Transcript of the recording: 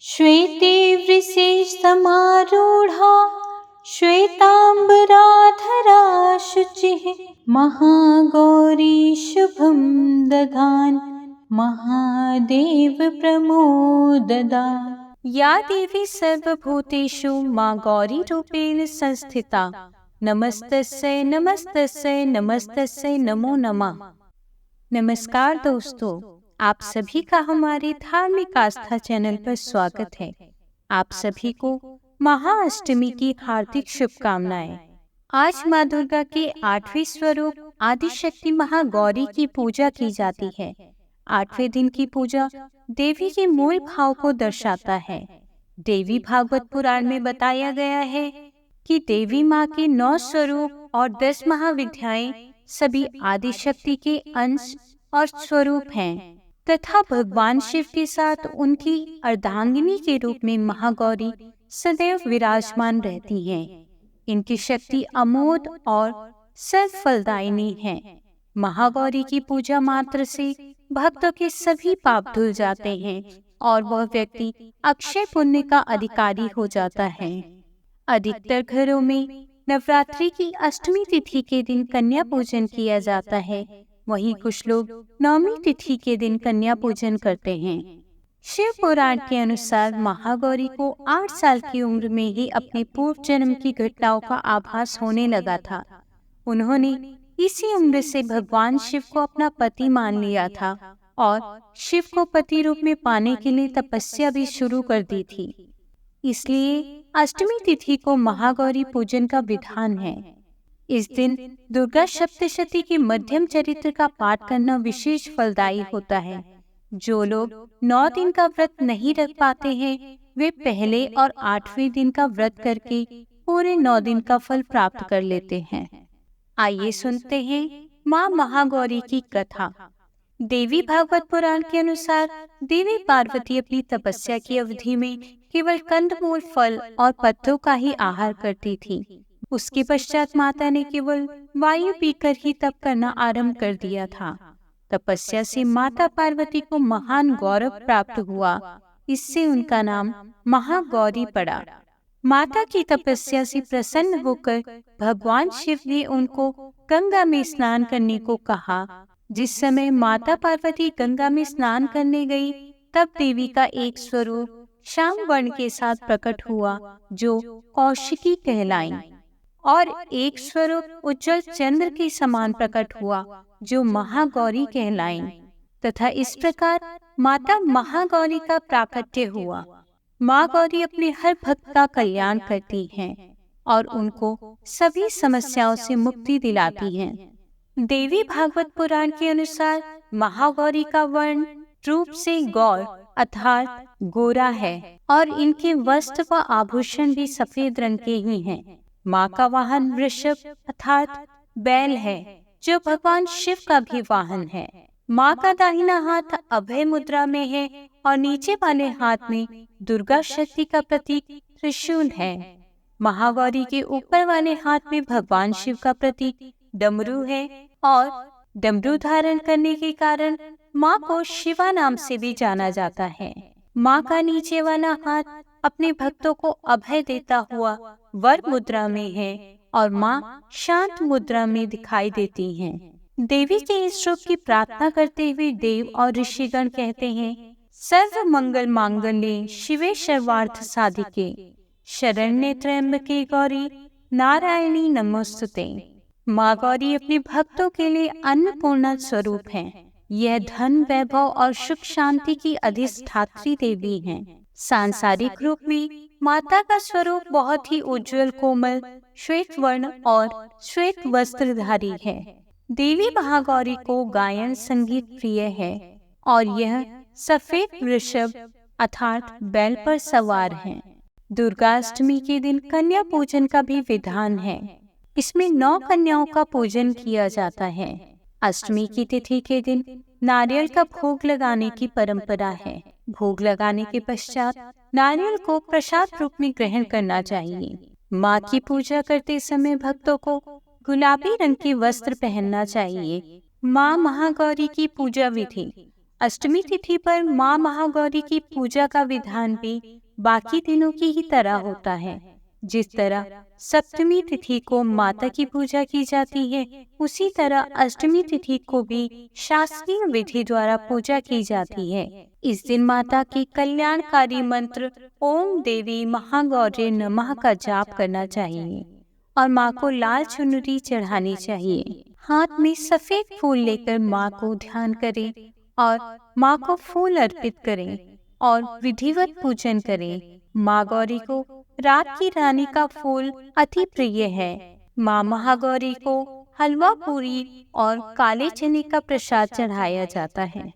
श्वेते वृषेशसमारूढा श्वेताम्बराधरा शुचिः महागौरी शुभं दधान् महादेव प्रमोददा। या देवी सर्वभूतेषु मां गौरी रूपेण संस्थिता नमस्तस्यै नमस्तस्यै नमस्तस्यै नमो नमः। नमस्कार दोस्तों, आप सभी का हमारे धार्मिक आस्था चैनल पर स्वागत है। आप सभी को महाअष्टमी की हार्दिक शुभकामनाएं। आज माँ दुर्गा के 8वें स्वरूप आदिशक्ति महागौरी की पूजा की जाती है। 8वें दिन की पूजा देवी के मूल भाव को दर्शाता है। देवी भागवत पुराण में बताया गया है कि देवी माँ के 9 स्वरूप और 10 महाविद्याएं सभी आदिशक्ति के अंश और स्वरूप हैं तथा भगवान शिव के साथ उनकी अर्धांगिनी के रूप में महागौरी सदैव विराजमान रहती हैं। इनकी शक्ति अमोघ और सर्वफलदायिनी है। महागौरी की पूजा मात्र से भक्तों के सभी पाप धुल जाते हैं और वह व्यक्ति अक्षय पुण्य का अधिकारी हो जाता है। अधिकतर घरों में नवरात्रि की अष्टमी तिथि के दिन कन्या पूजन किया जाता है। वहीं कुछ लोग नवमी तिथि के दिन कन्या पूजन करते हैं। शिव पुराण के अनुसार महागौरी को 8 साल की उम्र में ही अपने पूर्व जन्म की घटनाओं का आभास होने लगा था। उन्होंने इसी उम्र से भगवान शिव को अपना पति मान लिया था और शिव को पति रूप में पाने के लिए तपस्या भी शुरू कर दी थी। इसलिए अष्टमी तिथि को महागौरी पूजन का विधान है। इस दिन दुर्गा सप्तशती के मध्यम चरित्र का पाठ करना विशेष फलदायी होता है। जो लोग 9 दिन का व्रत नहीं रख पाते हैं वे पहले और 8वें दिन का व्रत करके पूरे 9 दिन का फल प्राप्त कर लेते हैं। आइए सुनते हैं माँ महागौरी की कथा। देवी भागवत पुराण के अनुसार देवी पार्वती अपनी तपस्या की अवधि में केवल कंदमूल, फल और पत्तों का ही आहार करती थी। उसके पश्चात माता ने केवल वायु पीकर ही तप करना आरंभ कर दिया था। तपस्या से माता पार्वती को महान गौरव प्राप्त हुआ। इससे उनका नाम महागौरी पड़ा। माता की तपस्या से प्रसन्न होकर भगवान शिव ने उनको गंगा में स्नान करने को कहा। जिस समय माता पार्वती गंगा में स्नान करने गई तब देवी का एक स्वरूप श्याम वर्ण के साथ प्रकट हुआ जो कौशिकी कहलाई और एक स्वरूप उज्जवल चंद्र के समान प्रकट हुआ जो महागौरी कहलाई तथा इस प्रकार माता महागौरी का प्राकट्य हुआ। माँ गौरी अपने हर भक्त का कल्याण करती हैं और उनको सभी समस्याओं से मुक्ति दिलाती हैं। देवी भागवत पुराण के अनुसार महागौरी का वर्ण रूप से गौर अर्थात गोरा है और इनके वस्त्र व आभूषण भी सफेद रंग के ही हैं। माँ का वाहन वृषभ अर्थात बैल है जो भगवान शिव का भी वाहन है। माँ का दाहिना हाथ अभय मुद्रा में है और नीचे वाले हाथ में दुर्गा शक्ति का प्रतीक त्रिशूल है। महागौरी के ऊपर वाले हाथ में भगवान शिव का प्रतीक डमरू है और डमरू धारण करने के कारण माँ को शिवा नाम से भी जाना जाता है। माँ का नीचे वाला हाथ अपने भक्तों को अभय देता हुआ वर मुद्रा में है और माँ शांत मुद्रा में दिखाई देती हैं। देवी के इस रूप की प्रार्थना करते हुए देव और ऋषिगण कहते हैं, सर्व मंगल मांगल्ये शिवे सर्वार्थ साधिके शरण्ये त्र्यंबके गौरी नारायणी नमोस्तुते। माँ गौरी अपने भक्तों के लिए अन्नपूर्णा स्वरूप है। यह धन, वैभव और सुख शांति की अधिष्ठात्री देवी हैं। सांसारिक रूप में माता का स्वरूप बहुत ही उज्जवल, कोमल, श्वेत वर्ण और श्वेत वस्त्रधारी है। देवी महागौरी को गायन संगीत प्रिय है और यह सफेद वृषभ अर्थात बैल पर सवार है। दुर्गाष्टमी के दिन कन्या पूजन का भी विधान है। इसमें 9 कन्याओं का पूजन किया जाता है। अष्टमी की तिथि के दिन नारियल का भोग लगाने की परंपरा है। भोग लगाने के पश्चात नारियल को प्रसाद रूप में ग्रहण करना चाहिए। माँ की पूजा करते समय भक्तों को गुलाबी रंग के वस्त्र पहनना चाहिए। माँ महागौरी की पूजा विधि। अष्टमी तिथि पर माँ महागौरी की पूजा का विधान भी बाकी दिनों की ही तरह होता है। जिस तरह सप्तमी तिथि को माता की पूजा की जाती है, उसी तरह अष्टमी तिथि को भी शास्त्रीय विधि द्वारा पूजा की जाती है। इस दिन माता के कल्याणकारी मंत्र ओम देवी महागौरी नमः का जाप करना चाहिए और माँ को लाल चुनरी चढ़ानी चाहिए। हाथ में सफेद फूल लेकर माँ को ध्यान करें और माँ को फूल अर्पित करें और विधिवत पूजन करें। माँ गौरी को रात की रानी का फूल अति प्रिय है। माँ महागौरी को हलवा पूरी और काले चने का प्रसाद चढ़ाया जाता है।